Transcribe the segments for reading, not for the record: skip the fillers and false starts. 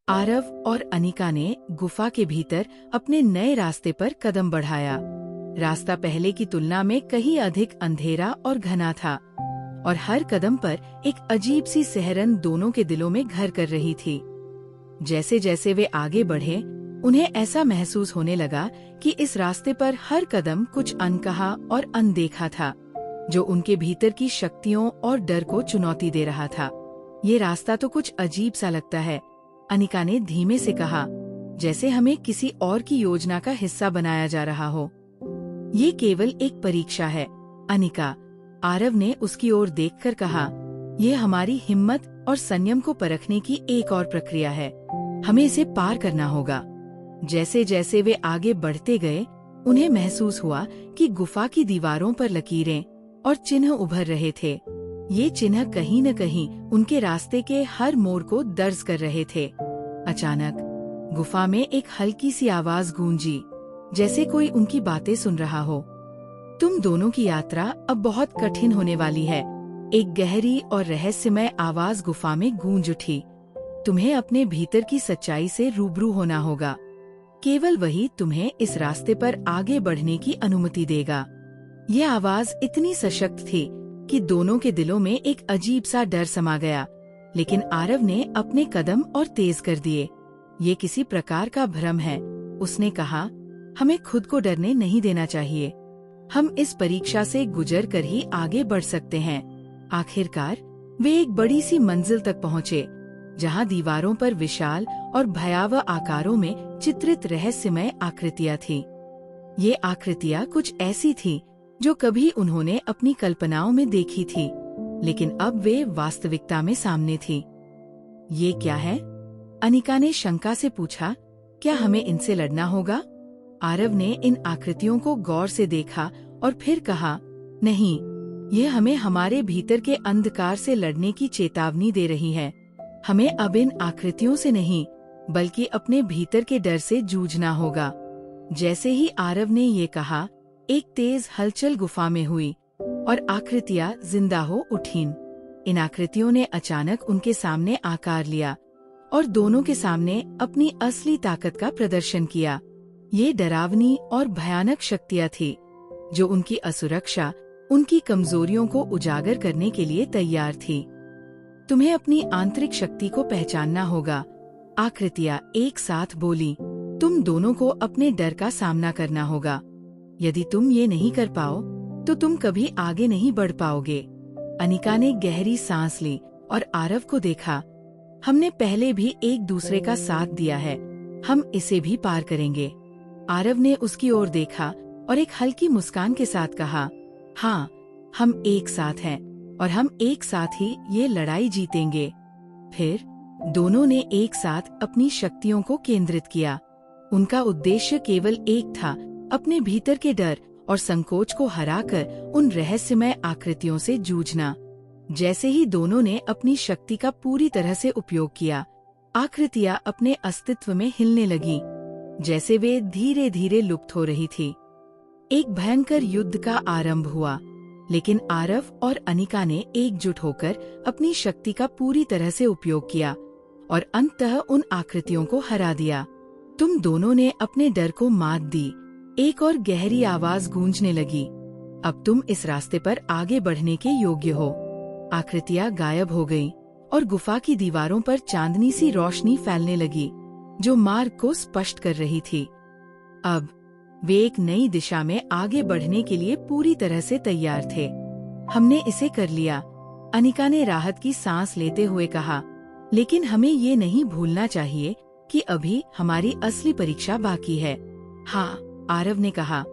आरव और अनिका ने गुफा के भीतर अपने नए रास्ते पर कदम बढ़ाया। रास्ता पहले की तुलना में कहीं अधिक अंधेरा और घना था और हर कदम पर एक अजीब सी सिहरन दोनों के दिलों में घर कर रही थी। जैसे जैसे वे आगे बढ़े, उन्हें ऐसा महसूस होने लगा कि इस रास्ते पर हर कदम कुछ अनकहा और अनदेखा था, जो उनके भीतर की शक्तियों और डर को चुनौती दे रहा था। ये रास्ता तो कुछ अजीब सा लगता है, अनिका ने धीमे से कहा, जैसे हमें किसी और की योजना का हिस्सा बनाया जा रहा हो। ये केवल एक परीक्षा है, अनिका, आरव ने उसकी ओर देखकर कहा। ये हमारी हिम्मत और संयम को परखने की एक और प्रक्रिया है। हमें इसे पार करना होगा। जैसे जैसे वे आगे बढ़ते गए, उन्हें महसूस हुआ कि गुफा की दीवारों पर लकीरें और चिन्ह उभर रहे थे। ये चिन्ह कहीं न कहीं उनके रास्ते के हर मोड़ को दर्ज कर रहे थे। अचानक गुफा में एक हल्की सी आवाज गूंजी, जैसे कोई उनकी बातें सुन रहा हो। तुम दोनों की यात्रा अब बहुत कठिन होने वाली है। एक गहरी और रहस्यमय आवाज गुफा में गूंज उठी। तुम्हें अपने भीतर की सच्चाई से रूबरू होना होगा। केवल वही तुम्हें इस रास्ते पर आगे बढ़ने की अनुमति देगा। ये आवाज इतनी सशक्त थी कि दोनों के दिलों में एक अजीब सा डर समा गया, लेकिन आरव ने अपने कदम और तेज कर दिए। ये किसी प्रकार का भ्रम है, उसने कहा। हमें खुद को डरने नहीं देना चाहिए। हम इस परीक्षा से गुजर कर ही आगे बढ़ सकते हैं। आखिरकार वे एक बड़ी सी मंजिल तक पहुँचे, जहाँ दीवारों पर विशाल और भयावह आकारों में चित्रित रहस्यमय आकृतियाँ थीं। ये आकृतियाँ कुछ ऐसी थीं जो कभी उन्होंने अपनी कल्पनाओं में देखी थी, लेकिन अब वे वास्तविकता में सामने थी। ये क्या है? अनिका ने शंका से पूछा। क्या हमें इनसे लड़ना होगा? आरव ने इन आकृतियों को गौर से देखा और फिर कहा, नहीं, ये हमें हमारे भीतर के अंधकार से लड़ने की चेतावनी दे रही है। हमें अब इन आकृतियों से नहीं, बल्कि अपने भीतर के डर से जूझना होगा। जैसे ही आरव ने ये कहा, एक तेज हलचल गुफा में हुई और आकृतियां जिंदा हो उठीं। इन आकृतियों ने अचानक उनके सामने आकार लिया और दोनों के सामने अपनी असली ताकत का प्रदर्शन किया। ये डरावनी और भयानक शक्तियां थी, जो उनकी असुरक्षा, उनकी कमजोरियों को उजागर करने के लिए तैयार थी। तुम्हें अपनी आंतरिक शक्ति को पहचानना होगा, आकृतियां एक साथ बोली। तुम दोनों को अपने डर का सामना करना होगा। यदि तुम ये नहीं कर पाओ, तो तुम कभी आगे नहीं बढ़ पाओगे। अनिका ने गहरी सांस ली और आरव को देखा। हमने पहले भी एक दूसरे का साथ दिया है, हम इसे भी पार करेंगे। आरव ने उसकी ओर देखा और एक हल्की मुस्कान के साथ कहा, हाँ, हम एक साथ हैं और हम एक साथ ही ये लड़ाई जीतेंगे। फिर दोनों ने एक साथ अपनी शक्तियों को केंद्रित किया। उनका उद्देश्य केवल एक था, अपने भीतर के डर और संकोच को हराकर उन रहस्यमय आकृतियों से जूझना। जैसे ही दोनों ने अपनी शक्ति का पूरी तरह से उपयोग किया, आकृतियां अपने अस्तित्व में हिलने लगी, जैसे वे धीरे धीरे लुप्त हो रही थी। एक भयंकर युद्ध का आरंभ हुआ, लेकिन आरव और अनिका ने एकजुट होकर अपनी शक्ति का पूरी तरह से उपयोग किया और अंततः उन आकृतियों को हरा दिया। तुम दोनों ने अपने डर को मात दी। एक और गहरी आवाज गूंजने लगी, अब तुम इस रास्ते पर आगे बढ़ने के योग्य हो। आकृतियां गायब हो गईं और गुफा की दीवारों पर चांदनी सी रोशनी फैलने लगी, जो मार्ग को स्पष्ट कर रही थी। अब वे एक नई दिशा में आगे बढ़ने के लिए पूरी तरह से तैयार थे। हमने इसे कर लिया, अनिका ने राहत की सांस लेते हुए कहा। लेकिन हमें ये नहीं भूलना चाहिए कि अभी हमारी असली परीक्षा बाकी है। हाँ, आरव ने कहा,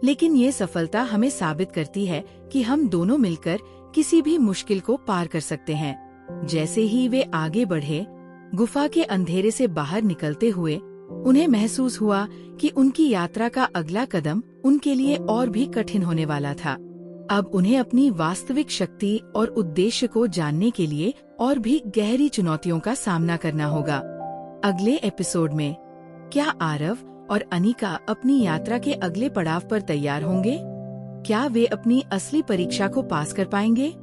लेकिन ये सफलता हमें साबित करती है कि हम दोनों मिलकर किसी भी मुश्किल को पार कर सकते हैं। जैसे ही वे आगे बढ़े, गुफा के अंधेरे से बाहर निकलते हुए उन्हें महसूस हुआ कि उनकी यात्रा का अगला कदम उनके लिए और भी कठिन होने वाला था। अब उन्हें अपनी वास्तविक शक्ति और उद्देश्य को जानने के लिए और भी गहरी चुनौतियों का सामना करना होगा। अगले एपिसोड में क्या आरव और अनिका अपनी यात्रा के अगले पड़ाव पर तैयार होंगे? क्या वे अपनी असली परीक्षा को पास कर पाएंगे?